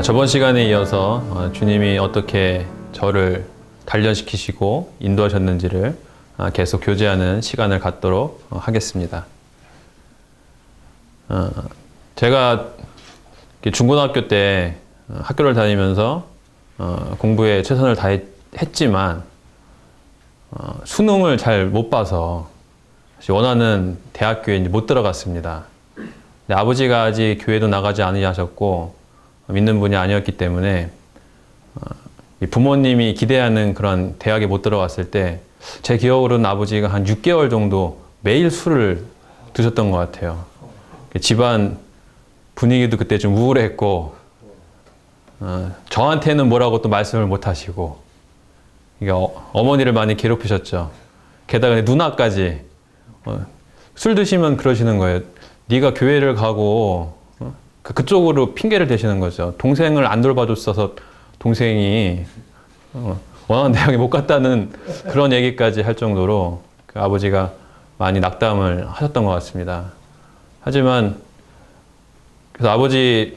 저번 시간에 이어서 주님이 어떻게 저를 단련시키시고 인도하셨는지를 계속 교제하는 시간을 갖도록 하겠습니다. 제가 중고등학교 때 학교를 다니면서 공부에 최선을 다했지만 수능을 잘 못 봐서 원하는 대학교에 못 들어갔습니다. 근데 아버지가 아직 교회도 나가지 않으셨고 믿는 분이 아니었기 때문에 부모님이 기대하는 그런 대학에 못 들어갔을 때 제 기억으로는 아버지가 한 6개월 정도 매일 술을 드셨던 것 같아요. 집안 분위기도 그때 좀 우울했고 저한테는 뭐라고 또 말씀을 못 하시고 어머니를 많이 괴롭히셨죠. 게다가 누나까지 술 드시면 그러시는 거예요. 네가 교회를 가고 그쪽으로 핑계를 대시는 거죠. 동생을 안 돌봐줬어서 동생이 원하는 대학에 못 갔다는 그런 얘기까지 할 정도로 그 아버지가 많이 낙담을 하셨던 것 같습니다. 하지만 그래서 아버지가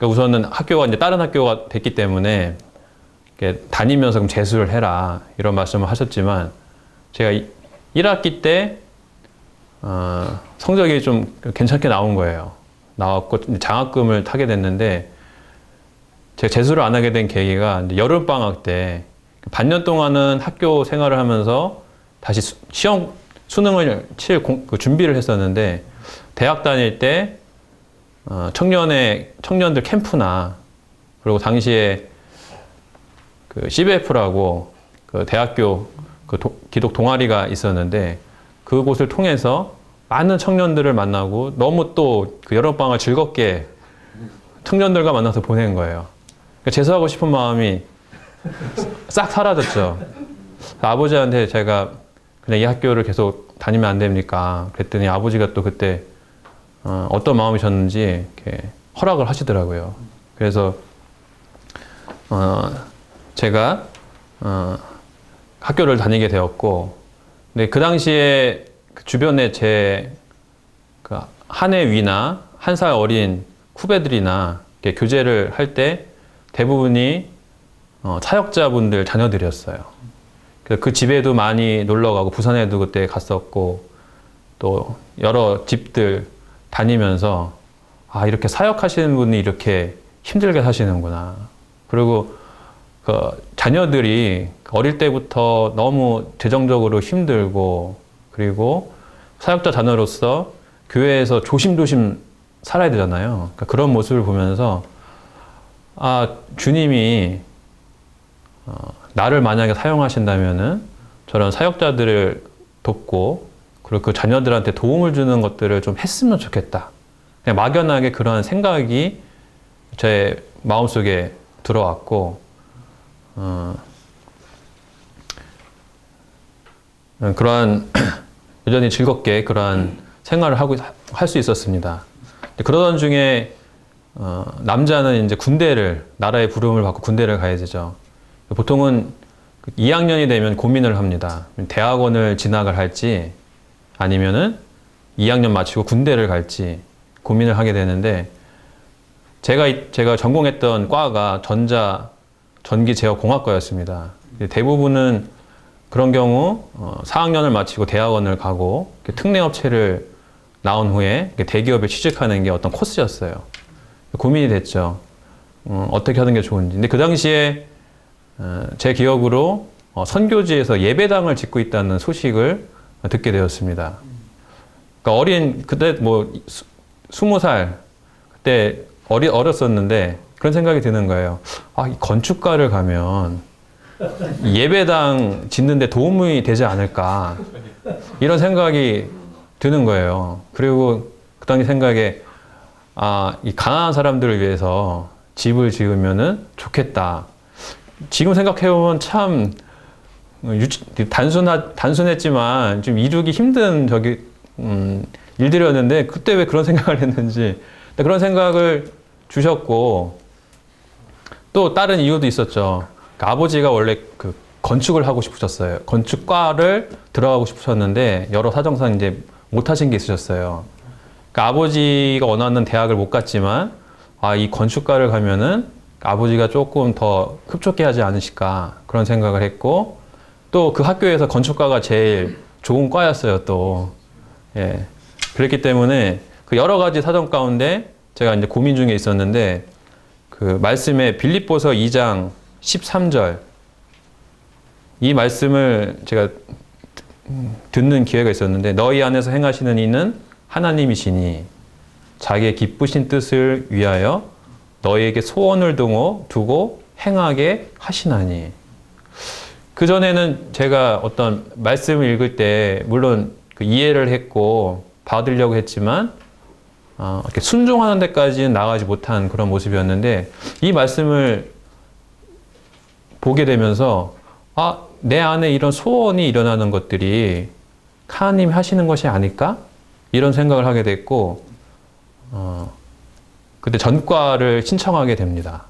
우선은 학교가 이제 다른 학교가 됐기 때문에 다니면서 그럼 재수를 해라 이런 말씀을 하셨지만 제가 1학기 때 성적이 좀 괜찮게 나온 거예요. 나왔고 장학금을 타게 됐는데 제가 재수를 안 하게 된 계기가 여름방학 때 반년 동안은 학교 생활을 하면서 다시 수능을 칠 준비를 했었는데 대학 다닐 때 청년들 캠프나 그리고 당시에 그 CBF라고 그 대학교 기독 동아리가 있었는데 그곳을 통해서 많은 청년들을 만나고 너무 또 그 여름방학을 즐겁게 청년들과 만나서 보낸 거예요. 그러니까 재수하고 싶은 마음이 싹 사라졌죠. 아버지한테 제가 그냥 이 학교를 계속 다니면 안 됩니까? 그랬더니 아버지가 또 그때 어떤 마음이셨는지 이렇게 허락을 하시더라고요. 그래서 제가 학교를 다니게 되었고, 근데 그 당시에 그 주변에 제 한 해 위나 한 살 어린 후배들이나 교제를 할 때 대부분이 사역자분들 자녀들이었어요. 그 집에도 많이 놀러 가고 부산에도 그때 갔었고 또 여러 집들 다니면서 이렇게 사역하시는 분이 이렇게 힘들게 사시는구나. 그리고 그 자녀들이 어릴 때부터 너무 재정적으로 힘들고 그리고 사역자 자녀로서 교회에서 조심조심 살아야 되잖아요. 그러니까 그런 모습을 보면서 주님이 나를 만약에 사용하신다면은 저런 사역자들을 돕고 그리고 그 자녀들한테 도움을 주는 것들을 좀 했으면 좋겠다. 그냥 막연하게 그런 생각이 제 마음속에 들어왔고 그러한 여전히 즐겁게 그러한 생활을 할 수 있었습니다. 그러던 중에 남자는 이제 나라의 부름을 받고 군대를 가야 되죠. 보통은 2학년이 되면 고민을 합니다. 대학원을 진학을 할지 아니면은 2학년 마치고 군대를 갈지 고민을 하게 되는데 제가 전공했던 과가 전기제어공학과였습니다. 대부분은 그런 경우 4학년을 마치고 대학원을 가고 특례업체를 나온 후에 대기업에 취직하는 게 어떤 코스였어요. 고민이 됐죠. 어떻게 하는 게 좋은지. 근데 그 당시에 제 기억으로 선교지에서 예배당을 짓고 있다는 소식을 듣게 되었습니다. 그러니까 그때 20살, 그때 어렸었는데 그런 생각이 드는 거예요. 이 건축가를 가면 예배당 짓는데 도움이 되지 않을까. 이런 생각이 드는 거예요. 그리고 그 당시 생각에 이 가난한 사람들을 위해서 집을 지으면은 좋겠다. 지금 생각해보면 참 단순했지만 좀 이루기 힘든 일들이었는데 그때 왜 그런 생각을 했는지 그런 생각을 주셨고 또 다른 이유도 있었죠. 아버지가 원래 그 건축을 하고 싶으셨어요. 건축과를 들어가고 싶으셨는데 여러 사정상 이제 못하신 게 있으셨어요. 그러니까 아버지가 원하는 대학을 못 갔지만 이 건축과를 가면은 아버지가 조금 더 흡족해 하지 않으실까 그런 생각을 했고, 또 그 학교에서 건축과가 제일 좋은 과였어요, 또. 예. 그랬기 때문에 그 여러 가지 사정 가운데 제가 이제 고민 중에 있었는데, 그 말씀에 빌립보서 2장 13절 이 말씀을 제가 듣는 기회가 있었는데, 너희 안에서 행하시는 이는 하나님이시니 자기의 기쁘신 뜻을 위하여 너희에게 소원을 두고 행하게 하시나니. 그전에는 제가 어떤 말씀을 읽을 때 물론 그 이해를 했고 받으려고 했지만 이렇게 순종하는 데까지는 나가지 못한 그런 모습이었는데, 이 말씀을 보게 되면서 내 안에 이런 소원이 일어나는 것들이 하나님이 하시는 것이 아닐까? 이런 생각을 하게 됐고, 그때 전과를 신청하게 됩니다.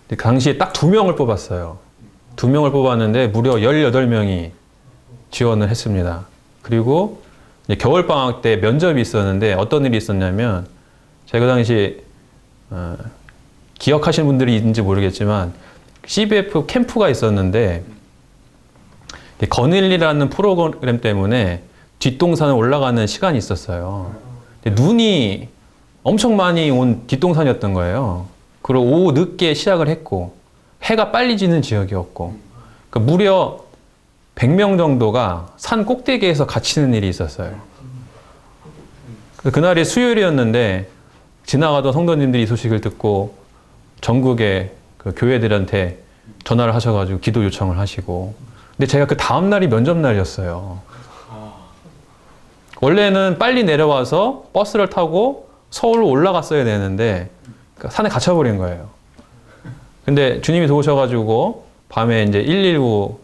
그 당시에 딱 2명을 뽑았어요. 2명을 뽑았는데 무려 18명이 지원을 했습니다. 그리고 겨울방학 때 면접이 있었는데 어떤 일이 있었냐면, 제가 그 당시 기억하시는 분들이 있는지 모르겠지만 CBF 캠프가 있었는데, 거닐리라는 프로그램 때문에 뒷동산을 올라가는 시간이 있었어요. 눈이 엄청 많이 온 뒷동산이었던 거예요. 그리고 오후 늦게 시작을 했고 해가 빨리 지는 지역이었고, 그러니까 무려 100명 정도가 산 꼭대기에서 갇히는 일이 있었어요. 그날이 수요일이었는데 지나가던 성도님들이 이 소식을 듣고 전국의 그 교회들한테 전화를 하셔가지고 기도 요청을 하시고, 근데 제가 그 다음날이 면접날이었어요. 원래는 빨리 내려와서 버스를 타고 서울로 올라갔어야 되는데 산에 갇혀버린 거예요. 근데 주님이 도우셔가지고 밤에 이제 119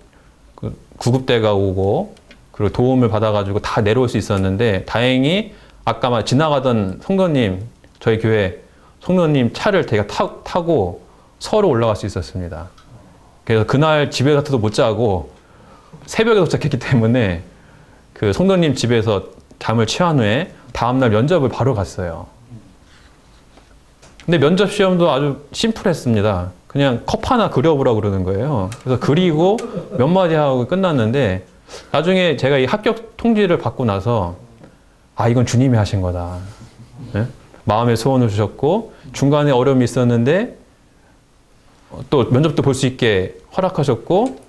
구급대가 오고, 그리고 도움을 받아가지고 다 내려올 수 있었는데, 다행히 아까 지나가던 성도님, 저희 교회 성도님 차를 제가 타고 서울로 올라갈 수 있었습니다. 그래서 그날 집에서도 못 자고 새벽에 도착했기 때문에 그 성도님 집에서 잠을 취한 후에 다음날 면접을 바로 갔어요. 근데 면접 시험도 아주 심플했습니다. 그냥 컵 하나 그려보라고 그러는 거예요. 그래서 그리고 몇 마디 하고 끝났는데, 나중에 제가 이 합격 통지를 받고 나서 이건 주님이 하신 거다. 네? 마음의 소원을 주셨고 중간에 어려움이 있었는데 또 면접도 볼 수 있게 허락하셨고,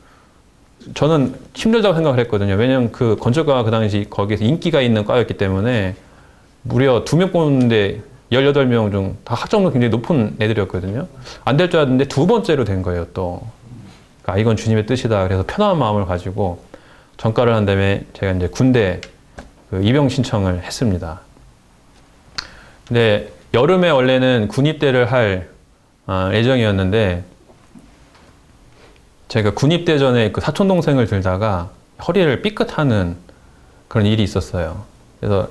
저는 힘들다고 생각을 했거든요. 왜냐면 그 건축과가 그 당시 거기에서 인기가 있는 과였기 때문에 무려 2명 뽑는데 18명 중 다 학점도 굉장히 높은 애들이었거든요. 안 될 줄 알았는데 2번째로 된 거예요, 또. 그러니까 이건 주님의 뜻이다. 그래서 편안한 마음을 가지고 전과를 한 다음에 제가 이제 군대 그 입영 신청을 했습니다. 근데 여름에 원래는 군입대를 할 예정이었는데, 제가 군입대 전에 그 사촌 동생을 들다가 허리를 삐끗하는 그런 일이 있었어요. 그래서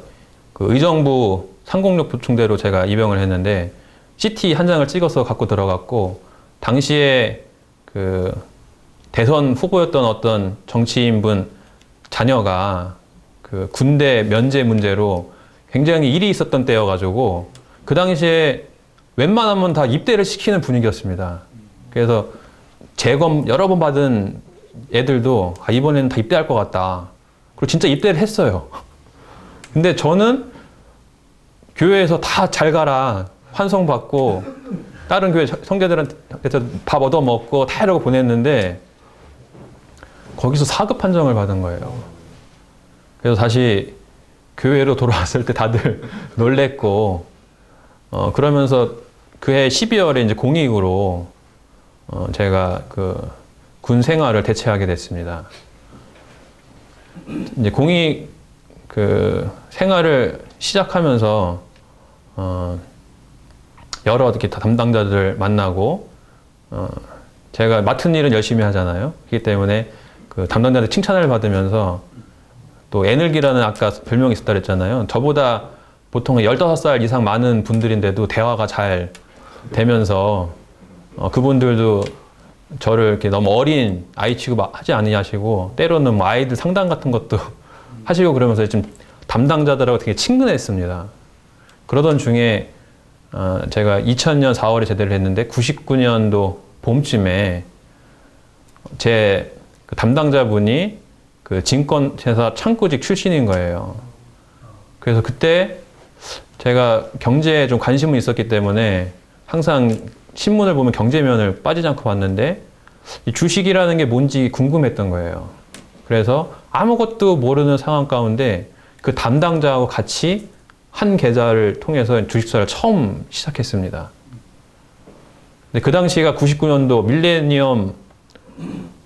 그 의정부 상공역 부충대로 제가 입영을 했는데 CT 한 장을 찍어서 갖고 들어갔고, 당시에 그 대선 후보였던 어떤 정치인분 자녀가 그 군대 면제 문제로 굉장히 일이 있었던 때여가지고 그 당시에 웬만하면 다 입대를 시키는 분위기였습니다. 그래서 재검 여러 번 받은 애들도 이번에는 다 입대할 것 같다. 그리고 진짜 입대를 했어요. 근데 저는 교회에서 다 잘 가라 환송받고 다른 교회 성도들한테 밥 얻어먹고 다 이러고 보냈는데 거기서 4급 판정을 받은 거예요. 그래서 다시 교회로 돌아왔을 때 다들 놀랬고, 그러면서 그해 12월에 이제 공익으로 제가 그 군 생활을 대체하게 됐습니다. 이제 공익 그 생활을 시작하면서 여러 이렇게 담당자들 만나고, 제가 맡은 일은 열심히 하잖아요. 그렇기 때문에 그 담당자들 칭찬을 받으면서, 또 에너기라는 아까 별명이 있었다 그랬잖아요. 저보다 보통 15살 이상 많은 분들인데도 대화가 잘 되면서 그분들도 저를 이렇게 너무 어린 아이 취급하지 않으시고, 때로는 뭐 아이들 상담 같은 것도 하시고 그러면서 좀 담당자들하고 되게 친근했습니다. 그러던 중에 제가 2000년 4월에 제대를 했는데 99년도 봄쯤에 제 그 담당자분이 그 증권회사 창구직 출신인 거예요. 그래서 그때 제가 경제에 좀 관심은 있었기 때문에 항상 신문을 보면 경제면을 빠지지 않고 봤는데 이 주식이라는 게 뭔지 궁금했던 거예요. 그래서 아무것도 모르는 상황 가운데 그 담당자하고 같이 한 계좌를 통해서 주식투자를 처음 시작했습니다. 근데 그 당시가 99년도 밀레니엄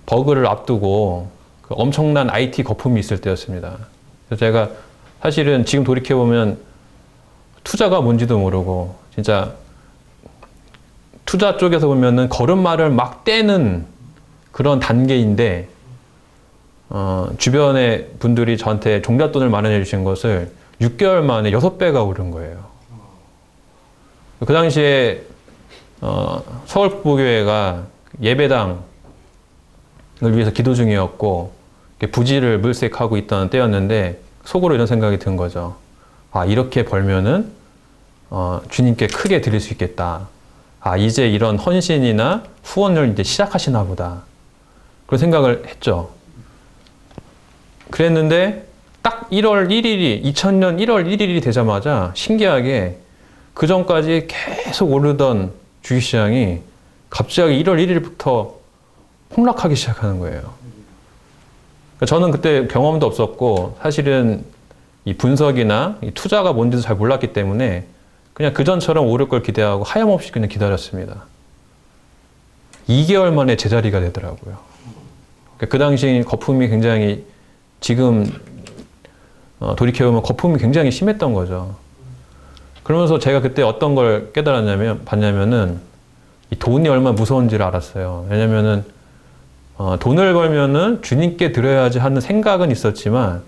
버그를 앞두고 그 엄청난 IT 거품이 있을 때였습니다. 그래서 제가 사실은 지금 돌이켜보면 투자가 뭔지도 모르고 진짜 투자 쪽에서 보면은 걸음마를 막 떼는 그런 단계인데 주변의 분들이 저한테 종잣돈을 마련해 주신 것을 6개월 만에 6배가 오른 거예요. 그 당시에 서울북부교회가 예배당을 위해서 기도 중이었고 부지를 물색하고 있던 때였는데 속으로 이런 생각이 든 거죠. 아, 이렇게 벌면은 주님께 크게 드릴 수 있겠다. 아, 이제 이런 헌신이나 후원을 이제 시작하시나 보다. 그런 생각을 했죠. 그랬는데 딱 1월 1일이 2000년 1월 1일이 되자마자 신기하게 그 전까지 계속 오르던 주식시장이 갑자기 1월 1일부터 폭락하기 시작하는 거예요. 저는 그때 경험도 없었고 사실은 이 분석이나 이 투자가 뭔지도 잘 몰랐기 때문에 그냥 그전처럼 오를 걸 기대하고 하염없이 그냥 기다렸습니다. 2개월 만에 제자리가 되더라고요. 그 당시 거품이 굉장히 지금 돌이켜보면 거품이 굉장히 심했던 거죠. 그러면서 제가 그때 어떤 걸 봤냐면은 이 돈이 얼마나 무서운지를 알았어요. 왜냐면은 돈을 벌면은 주님께 드려야지 하는 생각은 있었지만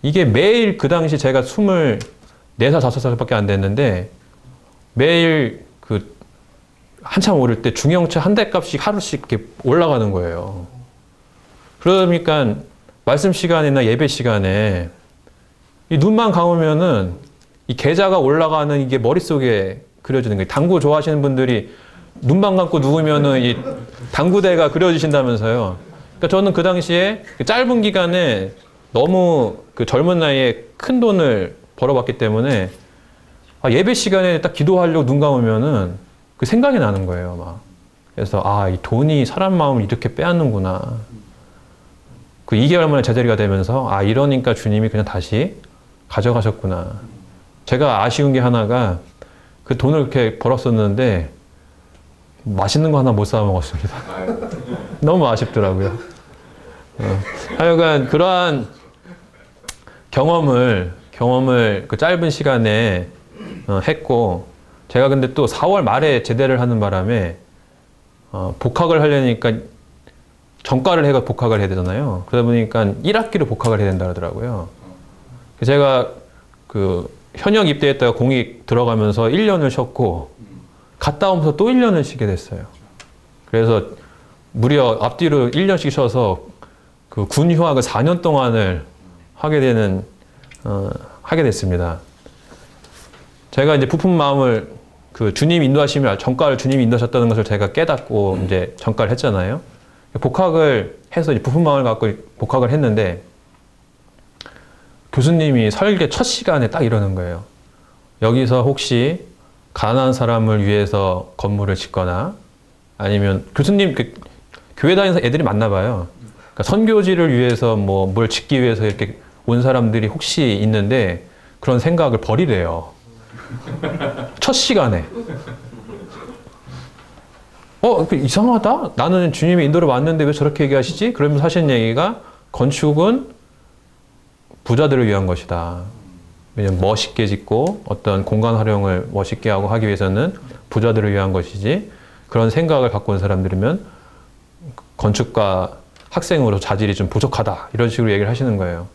이게 매일 그 당시 제가 24살, 5살밖에 안 됐는데 매일 그 한참 오를 때 중형차 한 대 값씩 하루씩 이렇게 올라가는 거예요. 그러니까 말씀 시간이나 예배 시간에 이 눈만 감으면은 이 계좌가 올라가는 이게 머릿속에 그려지는 거예요. 당구 좋아하시는 분들이 눈만 감고 누우면은 이 당구대가 그려지신다면서요. 그러니까 저는 그 당시에 그 짧은 기간에 너무 그 젊은 나이에 큰 돈을 벌어봤기 때문에 예배 시간에 딱 기도하려고 눈 감으면은 그 생각이 나는 거예요, 막. 그래서 이 돈이 사람 마음을 이렇게 빼앗는구나. 그 2개월 만에 제자리가 되면서 이러니까 주님이 그냥 다시 가져가셨구나. 제가 아쉬운 게 하나가 그 돈을 이렇게 벌었었는데 맛있는 거 하나 못 사 먹었습니다. 너무 아쉽더라고요. 하여간 그러한 경험을 그 짧은 시간에 했고 제가 근데 또 4월 말에 제대를 하는 바람에 복학을 하려니까 전과를 해가 복학을 해야 되잖아요. 그러다 보니까 1학기로 복학을 해야 된다 그러더라고요. 제가 그 현역 입대했다가 공익 들어가면서 1년을 쉬었고 갔다 오면서 또 1년을 쉬게 됐어요. 그래서 무려 앞뒤로 1년씩 쉬어서 그 군 휴학을 4년 동안을 하게 됐습니다. 제가 이제 부푼 마음을 그 주님 인도하시면 전과를 주님이 인도하셨다는 것을 제가 깨닫고 이제 전과를 했잖아요. 복학을 해서 부푼 마음을 갖고 복학을 했는데 교수님이 설계 첫 시간에 딱 이러는 거예요. 여기서 혹시 가난한 사람을 위해서 건물을 짓거나 아니면 교수님 교회 다니면서 애들이 많나 봐요. 그러니까 선교지를 위해서 뭘 짓기 위해서 이렇게 온 사람들이 혹시 있는데 그런 생각을 버리래요. 첫 시간에. 이상하다? 나는 주님의 인도를 왔는데 왜 저렇게 얘기하시지? 그러면서 하시는 얘기가 건축은 부자들을 위한 것이다. 왜냐면 멋있게 짓고 어떤 공간 활용을 멋있게 하고 하기 위해서는 부자들을 위한 것이지 그런 생각을 갖고 온 사람들이면 건축가 학생으로 자질이 좀 부족하다. 이런 식으로 얘기를 하시는 거예요.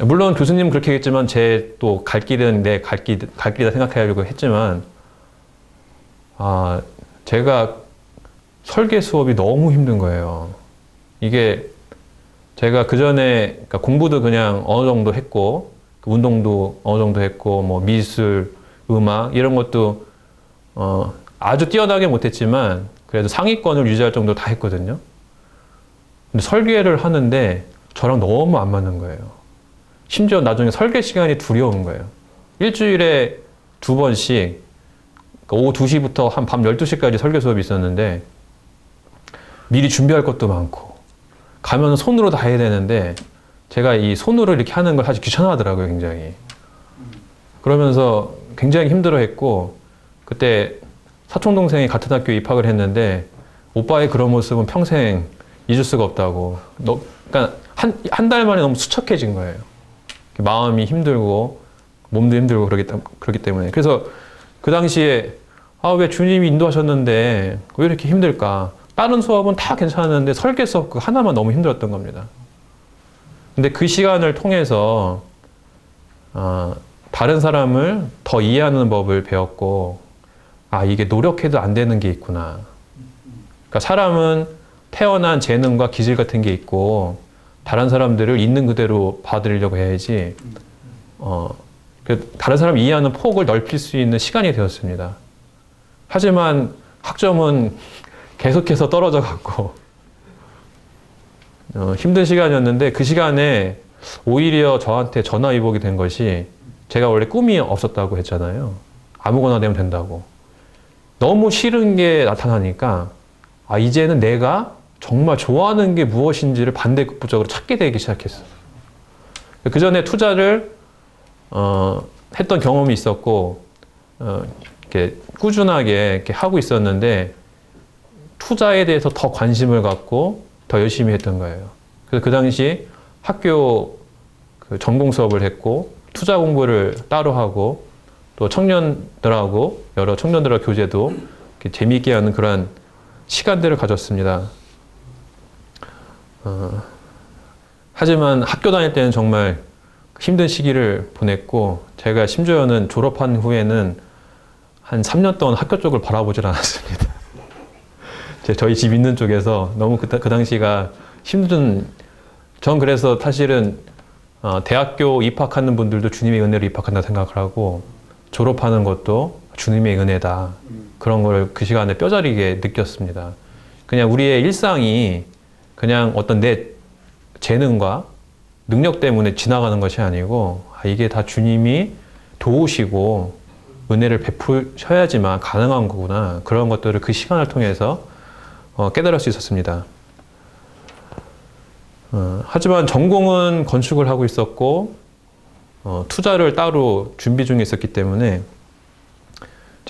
물론 교수님은 그렇게 했지만 제 또 갈 길은 내 갈 길이다 생각하려고 했지만 제가 설계 수업이 너무 힘든 거예요. 이게 제가 그 전에 그러니까 공부도 그냥 어느 정도 했고 운동도 어느 정도 했고, 뭐 미술, 음악 이런 것도 아주 뛰어나게 못했지만 그래도 상위권을 유지할 정도 다 했거든요. 근데 설계를 하는데 저랑 너무 안 맞는 거예요. 심지어 나중에 설계 시간이 두려운 거예요. 일주일에 2번씩 오후 2시부터 한 밤 12시까지 설계 수업이 있었는데 미리 준비할 것도 많고 가면 손으로 다 해야 되는데 제가 이 손으로 이렇게 하는 걸 사실 귀찮아하더라고요, 굉장히. 그러면서 굉장히 힘들어했고 그때 사촌동생이 같은 학교에 입학을 했는데 오빠의 그런 모습은 평생 잊을 수가 없다고. 그러니까 한 달 만에 너무 수척해진 거예요. 마음이 힘들고 몸도 힘들고 그러기 때문에. 그래서 그 당시에 왜 주님이 인도하셨는데 왜 이렇게 힘들까? 다른 수업은 다 괜찮았는데 설계 수업 그 하나만 너무 힘들었던 겁니다. 근데 그 시간을 통해서 다른 사람을 더 이해하는 법을 배웠고 이게 노력해도 안 되는 게 있구나. 그러니까 사람은 태어난 재능과 기질 같은 게 있고 다른 사람들을 있는 그대로 받으려고 해야지 다른 사람을 이해하는 폭을 넓힐 수 있는 시간이 되었습니다. 하지만 학점은 계속해서 떨어져 갔고 힘든 시간이었는데 그 시간에 오히려 저한테 전화위복이 된 것이 제가 원래 꿈이 없었다고 했잖아요. 아무거나 되면 된다고. 너무 싫은 게 나타나니까 이제는 내가 정말 좋아하는 게 무엇인지를 반대급부적으로 찾게 되기 시작했어요. 그 전에 투자를 했던 경험이 있었고 이렇게 꾸준하게 이렇게 하고 있었는데 투자에 대해서 더 관심을 갖고 더 열심히 했던 거예요. 그래서 그 당시 학교 그 전공 수업을 했고 투자 공부를 따로 하고 또 청년들하고 여러 청년들과 교제도 재미있게 하는 그런 시간들을 가졌습니다. 하지만 학교 다닐 때는 정말 힘든 시기를 보냈고 제가 심지어는 졸업한 후에는 한 3년 동안 학교 쪽을 바라보질 않았습니다. 저희 집 있는 쪽에서 너무 그 당시가 힘든, 전 그래서 사실은 대학교 입학하는 분들도 주님의 은혜로 입학한다 생각을 하고 졸업하는 것도 주님의 은혜다. 그런 걸 그 시간에 뼈저리게 느꼈습니다. 그냥 우리의 일상이 그냥 어떤 내 재능과 능력 때문에 지나가는 것이 아니고 이게 다 주님이 도우시고 은혜를 베푸셔야지만 가능한 거구나. 그런 것들을 그 시간을 통해서 깨달을 수 있었습니다. 하지만 전공은 건축을 하고 있었고 투자를 따로 준비 중에 있었기 때문에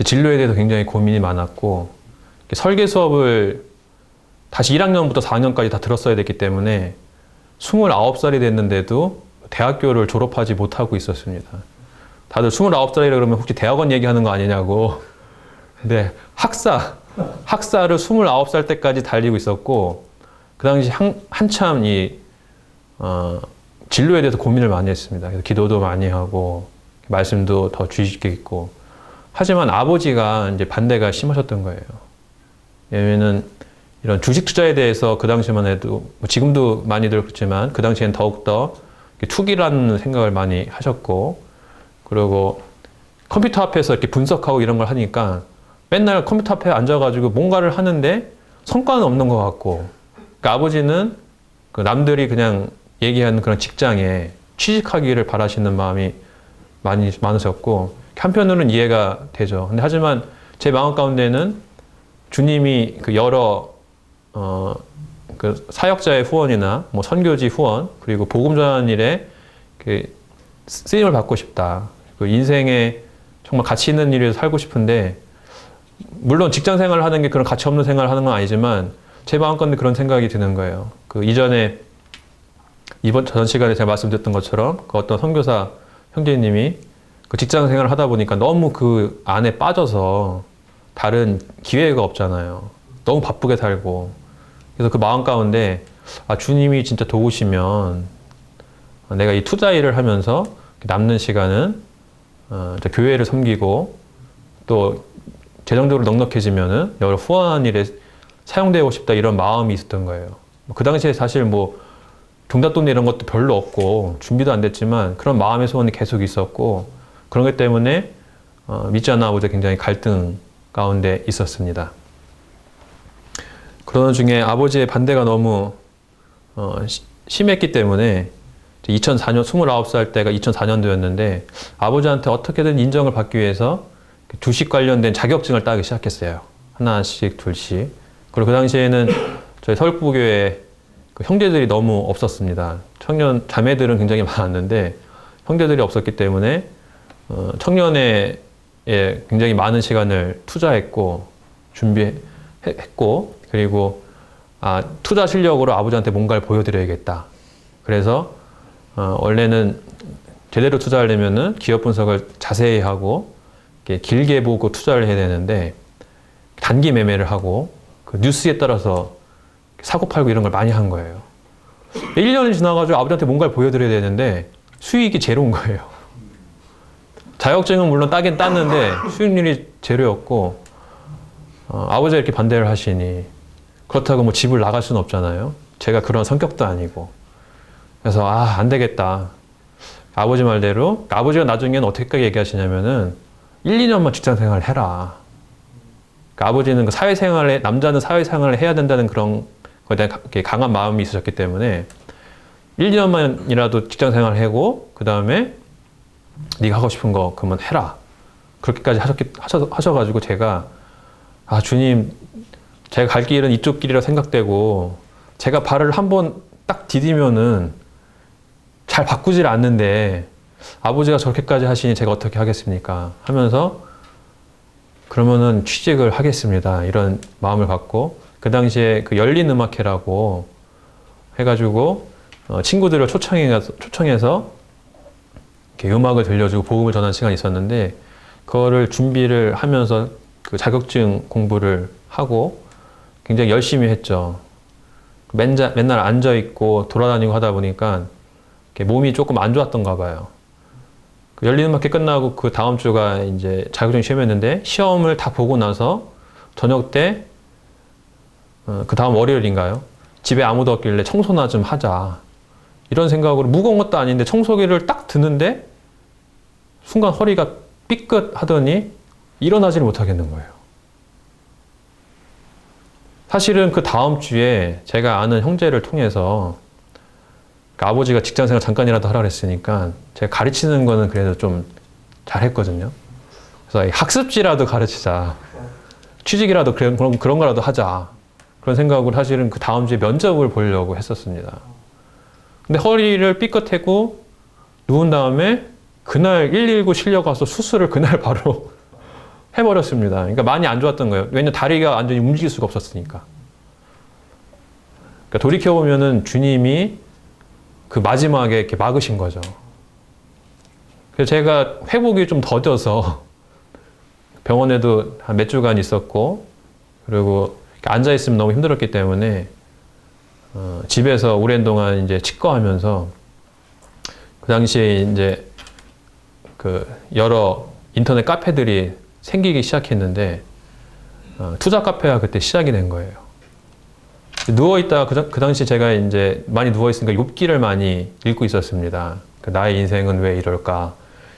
진로에 대해서 굉장히 고민이 많았고 설계 수업을 다시 1학년부터 4학년까지 다 들었어야 됐기 때문에 29살이 됐는데도 대학교를 졸업하지 못하고 있었습니다. 다들 29살이라 그러면 혹시 대학원 얘기하는 거 아니냐고. 근데 학사를 29살 때까지 달리고 있었고 그 당시 한참 진로에 대해서 고민을 많이 했습니다. 그래서 기도도 많이 하고 말씀도 더 주의 깊게 읽고. 하지만 아버지가 이제 반대가 심하셨던 거예요. 왜냐면은 이런 주식 투자에 대해서 그 당시만 해도 지금도 많이들 그렇지만 그 당시엔 더욱더 투기라는 생각을 많이 하셨고 그리고 컴퓨터 앞에서 이렇게 분석하고 이런 걸 하니까 맨날 컴퓨터 앞에 앉아가지고 뭔가를 하는데 성과는 없는 것 같고 그러니까 아버지는 그 남들이 그냥 얘기하는 그런 직장에 취직하기를 바라시는 마음이 많으셨고 한편으로는 이해가 되죠. 근데 하지만 제 마음 가운데는 주님이 그 여러 그 사역자의 후원이나 뭐 선교지 후원 그리고 복음 전하는 일에 그 쓰임을 받고 싶다. 그 인생에 정말 가치 있는 일을 살고 싶은데 물론 직장 생활을 하는 게 그런 가치 없는 생활을 하는 건 아니지만 제 마음 가운데 그런 생각이 드는 거예요. 그 이전에 전 시간에 제가 말씀드렸던 것처럼 그 어떤 선교사 형제님이 그 직장 생활을 하다 보니까 너무 그 안에 빠져서 다른 기회가 없잖아요. 너무 바쁘게 살고. 그래서 그 마음 가운데 주님이 진짜 도우시면 내가 이 투자 일을 하면서 남는 시간은 교회를 섬기고 또 재정적으로 넉넉해지면은 여러 후원하는 일에 사용되고 싶다 이런 마음이 있었던 거예요. 그 당시에 사실 뭐 종잣돈 이런 것도 별로 없고 준비도 안 됐지만 그런 마음의 소원이 계속 있었고 그런 것 때문에 믿지 않는 아버지가 굉장히 갈등 가운데 있었습니다. 그러는 중에 아버지의 반대가 너무 심했기 때문에 2004년 29살 때가 2004년도였는데 아버지한테 어떻게든 인정을 받기 위해서 주식 관련된 자격증을 따기 시작했어요. 하나씩 둘씩. 그리고 그 당시에는 저희 서울부교회 그 형제들이 너무 없었습니다. 청년 자매들은 굉장히 많았는데 형제들이 없었기 때문에 청년회에 굉장히 많은 시간을 투자했고 준비했고 그리고 투자 실력으로 아버지한테 뭔가를 보여드려야겠다. 그래서 원래는 제대로 투자하려면은 기업 분석을 자세히 하고 길게 보고 투자를 해야 되는데 단기 매매를 하고 그 뉴스에 따라서 사고 팔고 이런 걸 많이 한 거예요. 1년이 지나가지고 아버지한테 뭔가를 보여드려야 되는데 수익이 제로인 거예요. 자격증은 물론 따긴 땄는데 수익률이 제로였고 아버지가 이렇게 반대를 하시니 그렇다고 뭐 집을 나갈 수는 없잖아요. 제가 그런 성격도 아니고 그래서 안 되겠다. 아버지 말대로 아버지가 나중에는 어떻게까지 얘기하시냐면은 1, 2년만 직장 생활을 해라. 그러니까 아버지는 그 사회생활에 남자는 사회생활을 해야 된다는 그런 거에 대한 강한 마음이 있으셨기 때문에 1, 2년만이라도 직장 생활을 하고 그 다음에 네가 하고 싶은 거 그러면 해라. 그렇게까지 하셔가지고 제가 주님 제가 갈 길은 이쪽 길이라 생각되고 제가 발을 한번 딱 디디면은 잘 바꾸질 않는데 아버지가 저렇게까지 하시니 제가 어떻게 하겠습니까? 하면서 그러면은 취직을 하겠습니다. 이런 마음을 갖고 그 당시에 그 열린 음악회라고 해가지고 친구들을 초청해서 이렇게 음악을 들려주고 복음을 전하는 시간이 있었는데 그거를 준비를 하면서 그 자격증 공부를 하고 굉장히 열심히 했죠. 맨날 앉아있고 돌아다니고 하다 보니까 몸이 조금 안 좋았던가 봐요. 그 열린음악회 끝나고 그 다음 주가 이제 자격증 시험이었는데 시험을 다 보고 나서 저녁 때 그 다음 월요일인가요? 집에 아무도 없길래 청소나 좀 하자. 이런 생각으로 무거운 것도 아닌데 청소기를 딱 드는데 순간 허리가 삐끗하더니 일어나지를 못하겠는 거예요. 사실은 그 다음 주에 제가 아는 형제를 통해서 아버지가 직장생활 잠깐이라도 하라 그랬으니까 제가 가르치는 거는 그래도 좀 잘했거든요. 그래서 학습지라도 가르치자. 취직이라도 그런 거라도 하자. 그런 생각으로 사실은 그 다음 주에 면접을 보려고 했었습니다. 근데 허리를 삐끗하고 누운 다음에 그날 119 실려가서 수술을 그날 바로 해버렸습니다. 그러니까 많이 안 좋았던 거예요. 왜냐면 다리가 완전히 움직일 수가 없었으니까. 그러니까 돌이켜보면은 주님이 그 마지막에 이렇게 막으신 거죠. 그래서 제가 회복이 좀 더뎌서 병원에도 한 몇 주간 있었고, 그리고 앉아있으면 너무 힘들었기 때문에 집에서 오랜 동안 이제 치과하면서 그 당시에 이제 그 여러 인터넷 카페들이 생기기 시작했는데 투자 카페가 그때 시작이 된 거예요. 누워있다가 그 당시 제가 이제 많이 누워있으니까 욥기를 많이 읽고 있었습니다. 나의 인생은 왜 이럴까?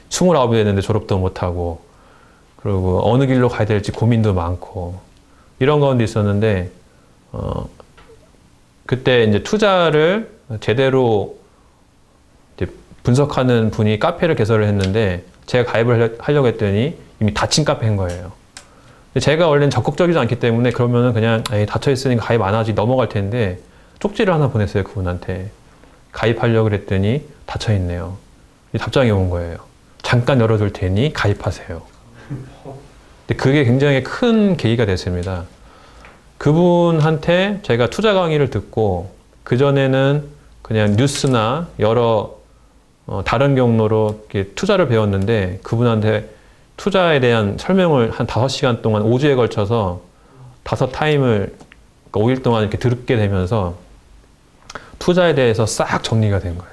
29이 됐는데 졸업도 못하고, 그리고 어느 길로 가야 될지 고민도 많고, 이런 가운데 있었는데, 그때 이제 투자를 제대로 이제 분석하는 분이 카페를 개설을 했는데, 제가 가입을 하려고 했더니 이미 닫힌 카페인 거예요. 제가 원래는 적극적이지 않기 때문에 그러면은 그냥 닫혀있으니까 가입 안 하지 넘어갈 텐데 쪽지를 하나 보냈어요. 그분한테. 가입하려고 그랬더니 닫혀있네요. 답장이 온 거예요. 잠깐 열어둘 테니 가입하세요. 근데 그게 굉장히 큰 계기가 됐습니다. 그분한테 제가 투자 강의를 듣고 그전에는 그냥 뉴스나 여러 다른 경로로 이렇게 투자를 배웠는데 그분한테 투자에 대한 설명을 한 5시간 동안 5주에 걸쳐서 5타임을, 그러니까 5일 동안 이렇게 듣게 되면서 투자에 대해서 싹 정리가 된 거예요.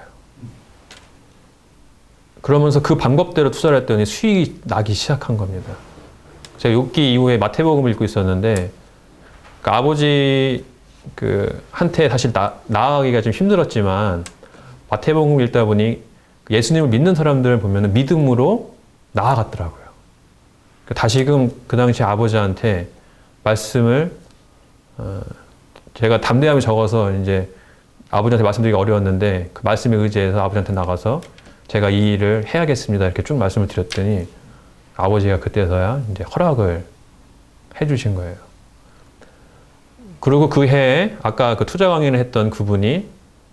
그러면서 그 방법대로 투자를 했더니 수익이 나기 시작한 겁니다. 제가 욥기 이후에 마태복음을 읽고 있었는데, 그러니까 아버지 한테 사실 나아가기가 좀 힘들었지만 마태복음 읽다 보니 예수님을 믿는 사람들을 보면 믿음으로 나아갔더라고요. 다시금 그 당시 아버지한테 말씀을 제가 담대함이 적어서 이제 아버지한테 말씀드리기 어려웠는데 그 말씀에 의지해서 아버지한테 나가서 제가 이 일을 해야겠습니다. 이렇게 쭉 말씀을 드렸더니 아버지가 그때서야 이제 허락을 해주신 거예요. 그리고 그 해에 아까 그 투자 강의를 했던 그분이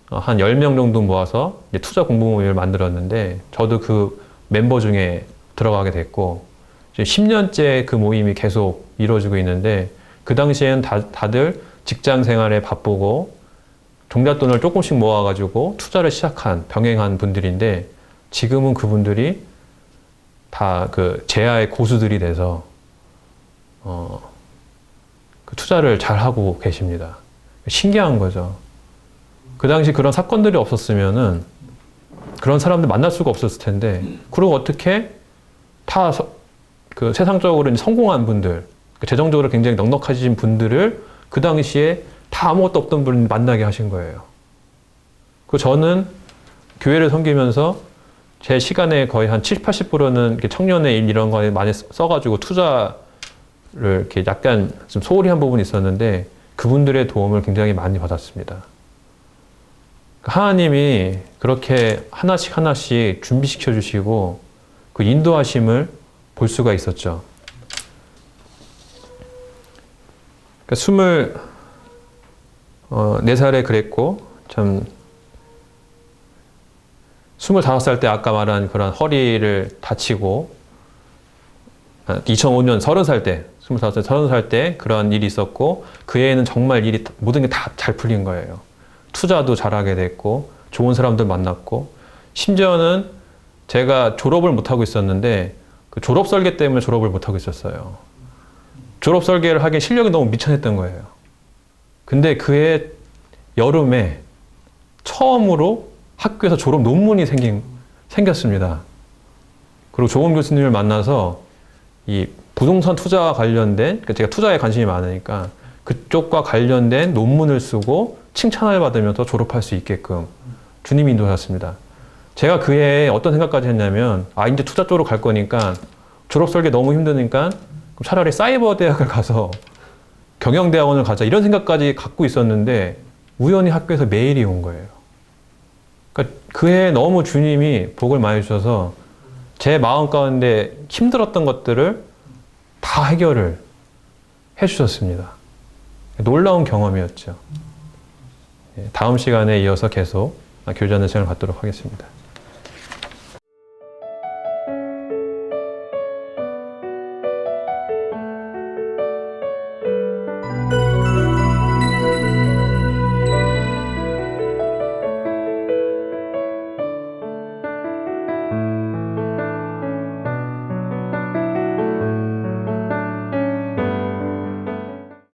한 10명 정도 모아서 이제 투자 공부 모임을 만들었는데 저도 그 멤버 중에 들어가게 됐고 이제 10년째 그 모임이 계속 이루어지고 있는데 그 당시에는 다들 직장 생활에 바쁘고 종잣돈을 조금씩 모아가지고 투자를 시작한 병행한 분들인데 지금은 그분들이 다 그 재야의 고수들이 돼서 그 투자를 잘 하고 계십니다. 신기한 거죠. 그 당시 그런 사건들이 없었으면은 그런 사람들 만날 수가 없었을 텐데, 그리고 어떻게 다 그 세상적으로 성공한 분들, 재정적으로 굉장히 넉넉하신 분들을 그 당시에 다 아무것도 없던 분을 만나게 하신 거예요. 그 저는 교회를 섬기면서 제 시간에 거의 한 70, 80%는 청년의 일 이런 거에 많이 써가지고 투자를 이렇게 약간 좀 소홀히 한 부분이 있었는데 그분들의 도움을 굉장히 많이 받았습니다. 하나님이 그렇게 하나씩 하나씩 준비시켜 주시고 그 인도하심을 볼 수가 있었죠. 24살에 그랬고, 참, 25살 때 아까 말한 그런 허리를 다치고, 2005년 30살 때, 25살, 30살 때 그런 일이 있었고, 그 해에는 정말 모든 게 다 잘 풀린 거예요. 투자도 잘하게 됐고, 좋은 사람들 만났고, 심지어는 제가 졸업을 못하고 있었는데, 그 졸업 설계 때문에 졸업을 못하고 있었어요. 졸업 설계를 하기엔 실력이 너무 미천했던 거예요. 근데 그해 여름에 처음으로 학교에서 졸업 논문이 생겼습니다. 그리고 조금 교수님을 만나서 이 부동산 투자와 관련된, 제가 투자에 관심이 많으니까 그쪽과 관련된 논문을 쓰고 칭찬을 받으면서 졸업할 수 있게끔 주님이 인도하셨습니다. 제가 그 해에 어떤 생각까지 했냐면, 이제 투자 쪽으로 갈 거니까 졸업 설계 너무 힘드니까 차라리 사이버 대학을 가서 경영대학원을 가자 이런 생각까지 갖고 있었는데 우연히 학교에서 메일이 온 거예요. 그러니까 그 해에 너무 주님이 복을 많이 주셔서 제 마음 가운데 힘들었던 것들을 다 해결을 해주셨습니다. 놀라운 경험이었죠. 다음 시간에 이어서 계속 교제하는 시간을 갖도록 하겠습니다.